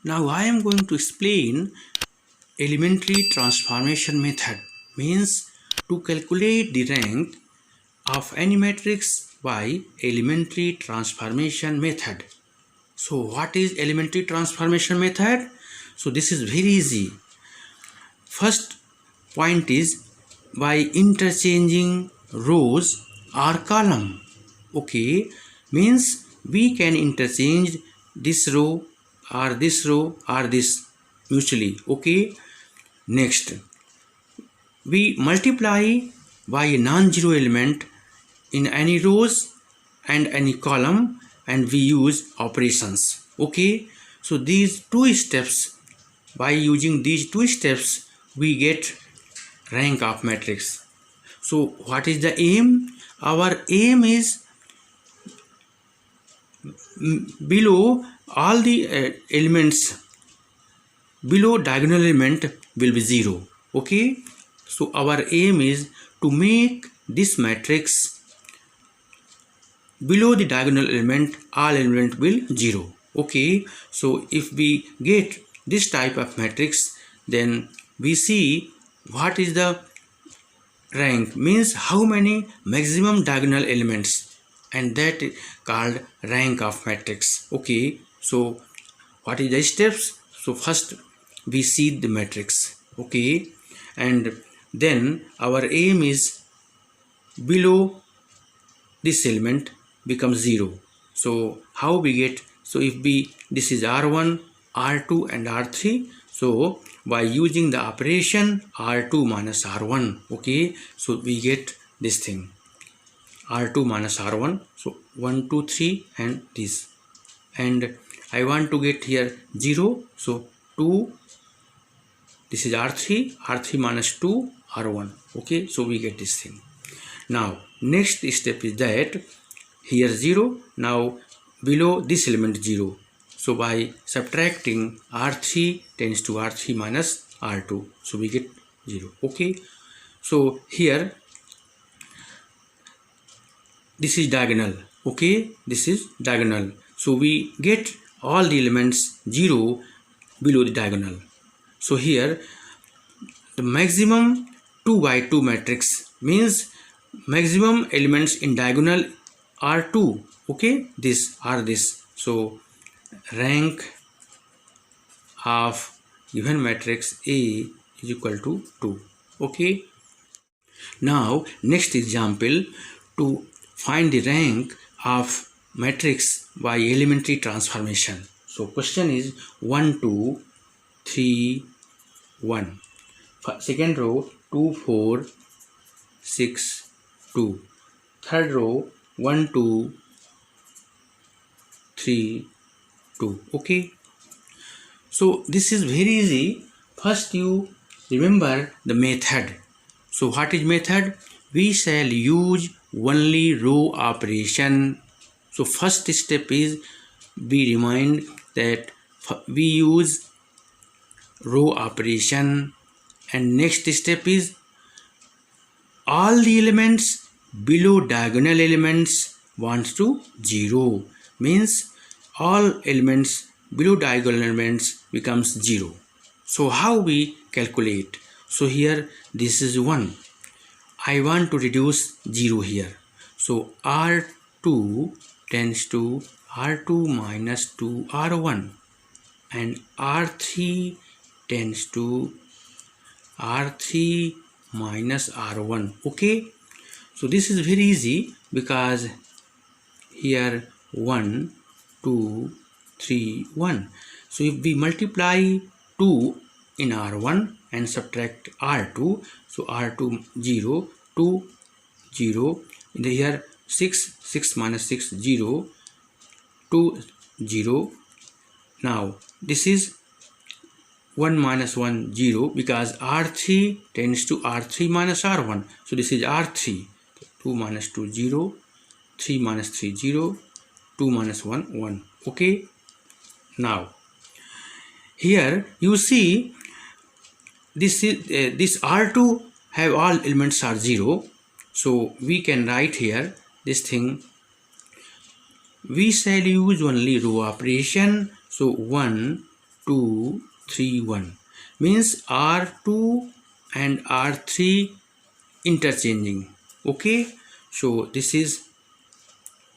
Now I am going to explain elementary transformation method. Means to calculate the rank of any matrix by elementary transformation method. So what is elementary transformation method? So this is very easy. First point is by interchanging rows or column. Okay, means we can interchange this row or this row or this mutually. Okay, next we multiply by a non-zero element in any rows and any column, and we use operations. Okay, so these two steps, by using these two steps we get rank of matrix. So what is the aim? Our aim is below all the elements, below diagonal element will be 0. Okay, so our aim is to make this matrix below the diagonal element all element will 0. Okay, so if we get this type of matrix, then we see what is the rank, means how many maximum diagonal elements, and that is called rank of matrix. Okay, so what is the steps? So first we seed the matrix. Okay, and then our aim is below this element becomes 0. So how we get? So if we, this is R1, R2 and R3, so by using the operation R2 minus R1, okay, so we get this thing R2 minus R1. So 1 2 3 and this, and I want to get here 0, so 2, this is R3, R3 minus 2, R1. Okay, so we get this thing. Now next step is that here 0, now below this element 0. So by subtracting R3 tends to R3 minus R2, so we get 0. Okay, so here this is diagonal. Okay, this is diagonal, so we get all the elements 0 below the diagonal. So here the maximum 2 by 2 matrix means maximum elements in diagonal are 2. Okay, this are this, so rank of given matrix A is equal to 2. Okay, now next example, to find the rank of matrix by elementary transformation. So question is 1 2 3 1, second row 2 4 6 2, third row 1 2 3 2. Okay, so this is very easy. First you remember the method. So what is method? We shall use only row operation. So first step is, we remind that we use row operation, and next step is all the elements below diagonal elements wants to 0, means all elements below diagonal elements becomes 0. So how we calculate? So here this is 1, I want to reduce 0 here, so R2 tends to R2 minus 2 R1, and R3 tends to R3 minus R1. Okay, so this is very easy, because here 1 2 3 1. So if we multiply 2 in R1 and subtract R2, so R2 0, 2 0, in the here 6, 6 minus 6 0, 2 0. Now this is 1 minus 1 0, because R3 tends to R3 minus R1, so this is R3, 2 minus 2 0, 3 minus 3 0, 2 minus 1 1. Okay, now here you see this is this R2 have all elements are 0, so we can write here this thing, we shall use only row operation. So 1 2, 3, 1 means R2 and R3 interchanging. Okay, so this is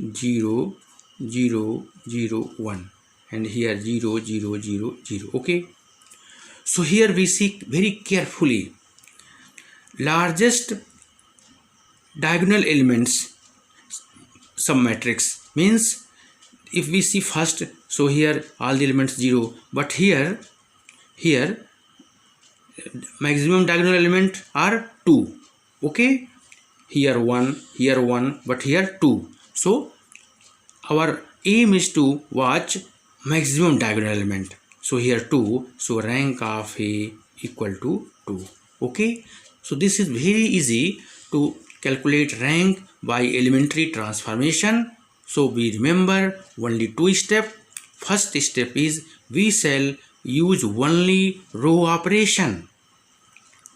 0, 0, 0, 1 and here 0, 0, 0, 0. Okay, so here we see very carefully largest diagonal elements submatrix means if we see first, so here all the elements 0, but here maximum diagonal element are 2. Okay, here 1, but here 2. So our aim is to watch maximum diagonal element. So here 2, so rank of A equal to 2. Okay, so this is very easy to calculate rank by elementary transformation. So we remember only 2 steps. First step is we shall use only row operation.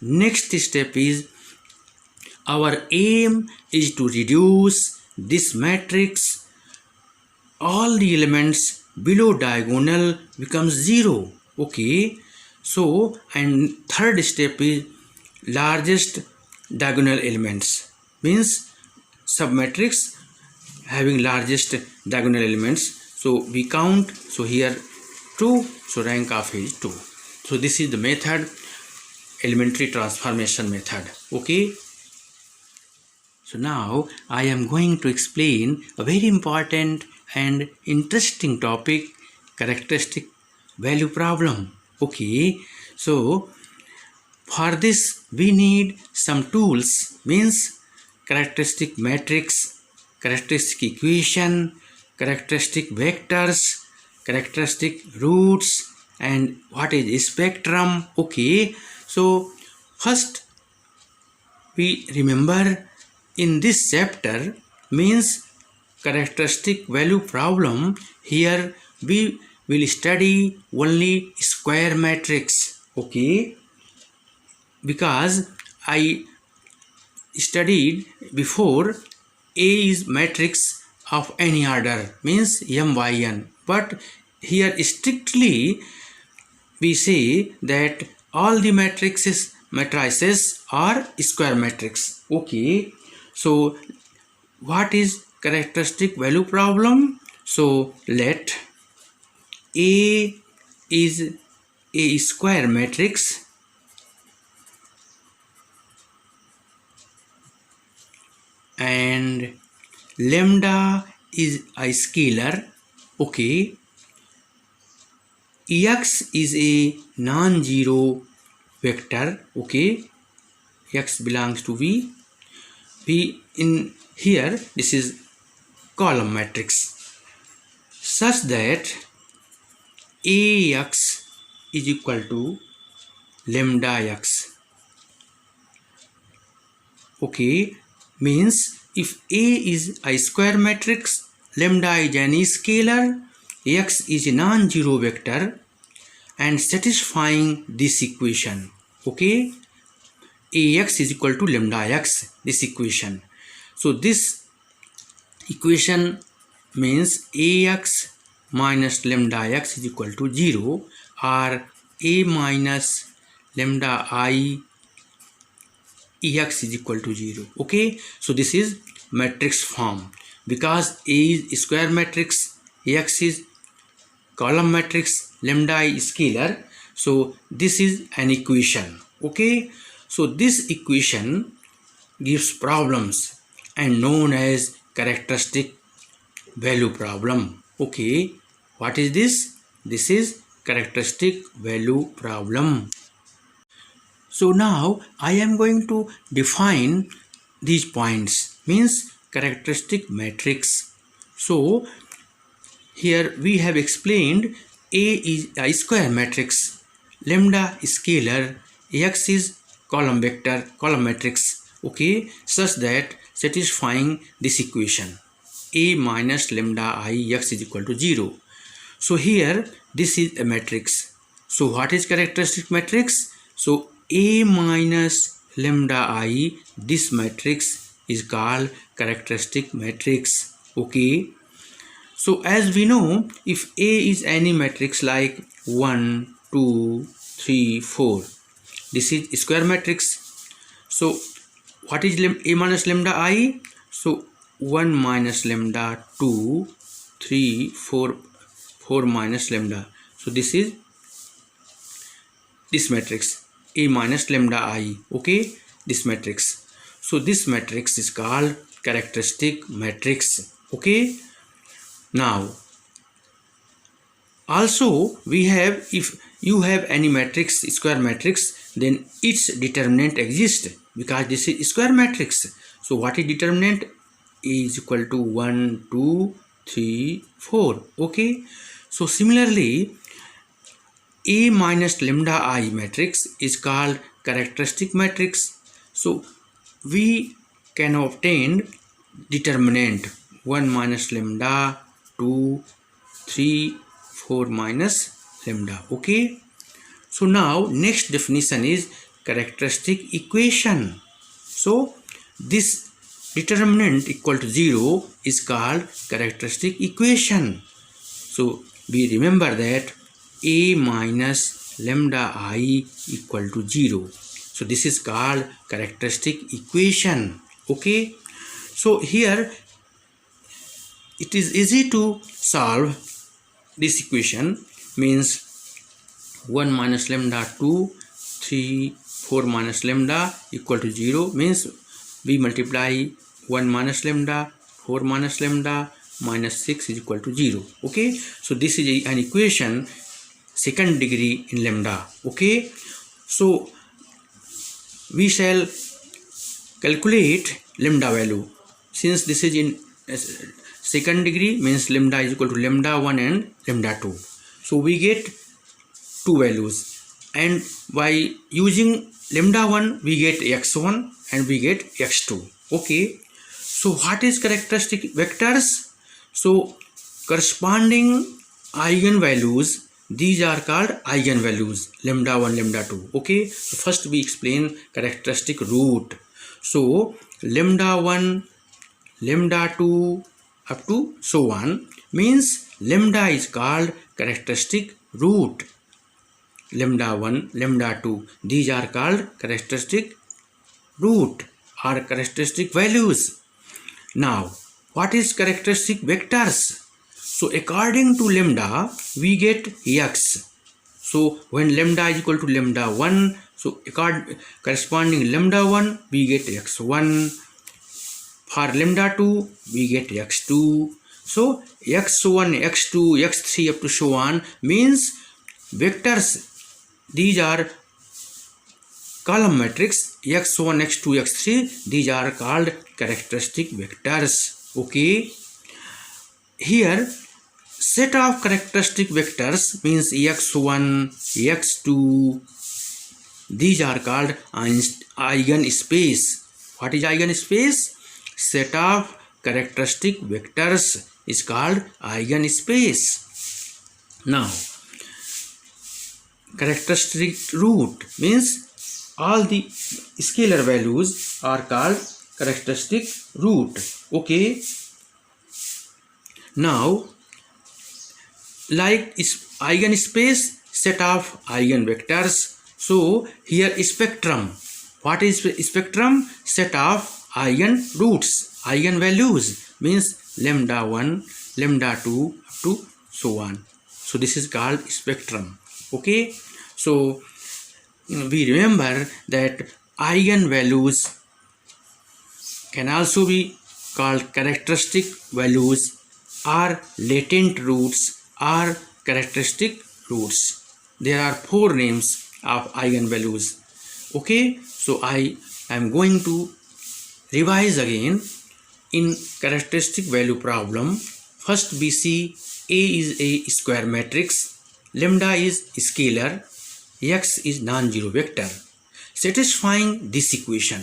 Next step is our aim is to reduce this matrix. All the elements below diagonal becomes 0. Okay, so and third step is largest diagonal elements means submatrix having largest diagonal elements. So we count, so here 2, so rank of A is 2. So this is the method, elementary transformation method. Okay, so now I am going to explain a very important and interesting topic, characteristic value problem. Okay, so for this we need some tools means characteristic matrix, characteristic equation, characteristic vectors, characteristic roots, and what is spectrum. Okay, so first we remember in this chapter means characteristic value problem. Here we will study only square matrix. Okay, because I studied before A is matrix of any order means m by n, but here strictly we say that all the matrices are square matrix. Okay, so what is characteristic value problem? So let A is a square matrix and lambda is a scalar. Okay, x is a non-zero vector. Okay, x belongs to V. V in here this is column matrix such that Ax is equal to lambda x. Okay, means if A is a square matrix, lambda is any scalar, x is a non-zero vector and satisfying this equation. Okay, Ax is equal to lambda x, this equation. So this equation means Ax minus lambda x is equal to 0 or A minus lambda I Ex is equal to 0. Okay, so this is matrix form because A is square matrix, X is column matrix, lambda is scalar. So this is an equation. Okay, so this equation gives problems and known as characteristic value problem. Okay, what is this? This is characteristic value problem. So now I am going to define these points means characteristic matrix. So here we have explained A is a square matrix, lambda is scalar, X is column vector, column matrix. Okay, such that satisfying this equation A minus lambda I X is equal to 0. So here this is a matrix. So what is characteristic matrix? So A minus lambda I, this matrix is called characteristic matrix. Okay, So as we know, if A is any matrix like 1, 2, 3, 4, this is square matrix. So what is A minus lambda I? So 1 minus lambda, 2, 3, 4, 4 minus lambda. So this is this matrix A minus lambda I. Okay, this matrix. So this matrix is called characteristic matrix. Okay. Now also we have, if you have any matrix, square matrix, then its determinant exists because this is square matrix. So what is determinant? A is equal to 1, 2, 3, 4. Okay. So similarly, A minus lambda I matrix is called characteristic matrix. So we can obtain determinant 1 minus lambda, 2, 3, 4 minus lambda. Okay. So now next definition is characteristic equation. So this determinant equal to 0 is called characteristic equation. So we remember that A minus lambda I equal to 0. So this is called characteristic equation. Okay. So here it is easy to solve this equation, means 1 minus lambda, 2, 3, 4 minus lambda equal to 0, means we multiply 1 minus lambda, 4 minus lambda, minus 6 is equal to 0. Okay. So this is an equation second degree in lambda. Okay. So we shall calculate lambda value. Since this is in second degree, means lambda is equal to lambda 1 and lambda 2. So we get two values, and by using lambda 1 we get x1 and we get x2. Okay. So what is characteristic vectors? So corresponding eigenvalues, these are called eigenvalues, lambda 1, lambda 2. Okay. So first we explain characteristic root. So lambda 1, lambda 2 up to so on, means lambda is called characteristic root. Lambda 1, lambda 2, these are called characteristic root or characteristic values. Now what is characteristic vectors? So according to lambda we get x. So when lambda is equal to lambda 1, so corresponding lambda 1 we get x1. For lambda 2 we get x2. So x1, x2, x3 up to so on, means vectors, these are column matrix x1, x2, x3, these are called characteristic vectors. Okay. Here set of characteristic vectors means x1, x2, these are called eigenspace. What is eigenspace? Set of characteristic vectors is called eigenspace. Now characteristic root means all the scalar values are called characteristic root. Okay. Now like eigenspace, set of eigenvectors. So here spectrum. What is spectrum? Set of eigenroots, eigenvalues, means lambda 1, lambda 2 up to so on. So this is called spectrum. Okay. So we remember that eigenvalues can also be called characteristic values or latent roots or characteristic roots. There are four names of eigenvalues. Okay. So I am going to revise again. In characteristic value problem, first we see A is a square matrix, lambda is scalar, x is non-zero vector. Satisfying this equation,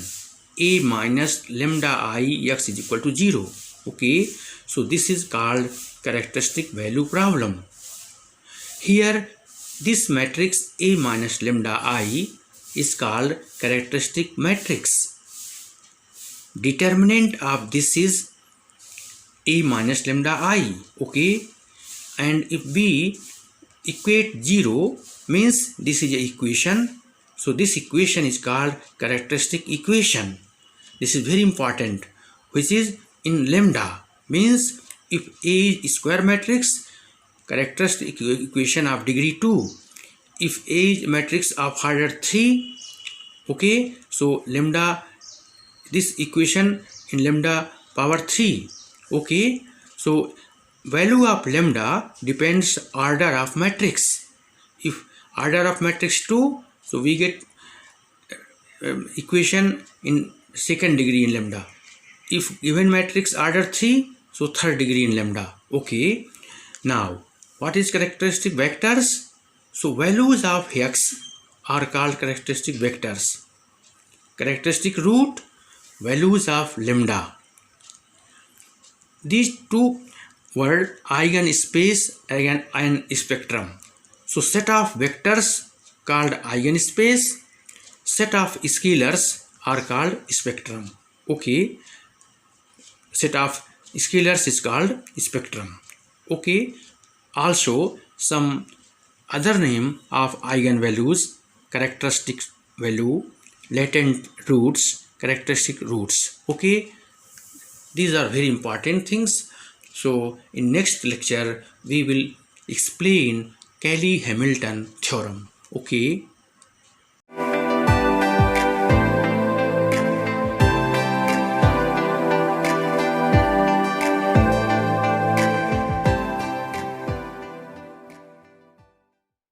A minus lambda I x is equal to 0. Okay. So this is called characteristic value problem. Here this matrix A minus lambda I is called characteristic matrix. Determinant of this is A minus lambda I. Okay, and if we equate 0 means this is a equation. So this equation is called characteristic equation. This is very important, which is in lambda means if A is square matrix, characteristic equation of degree 2. If A is matrix of order 3, okay, so lambda, this equation in lambda power 3. Okay, so value of lambda depends order of matrix. If order of matrix 2, so we get equation in second degree in lambda. If given matrix order 3, so third degree in lambda. Okay, now what is characteristic vectors? So values of x are called characteristic vectors. Characteristic root, values of lambda. These two word eigenspace and spectrum. So set of vectors called eigenspace, set of scalars are called spectrum. Okay, set of scalars is called spectrum. Okay, also some other name of eigenvalues, characteristic value, latent roots, characteristic roots. Okay, these are very important things. So in next lecture we will explain Cayley-Hamilton theorem. Okay.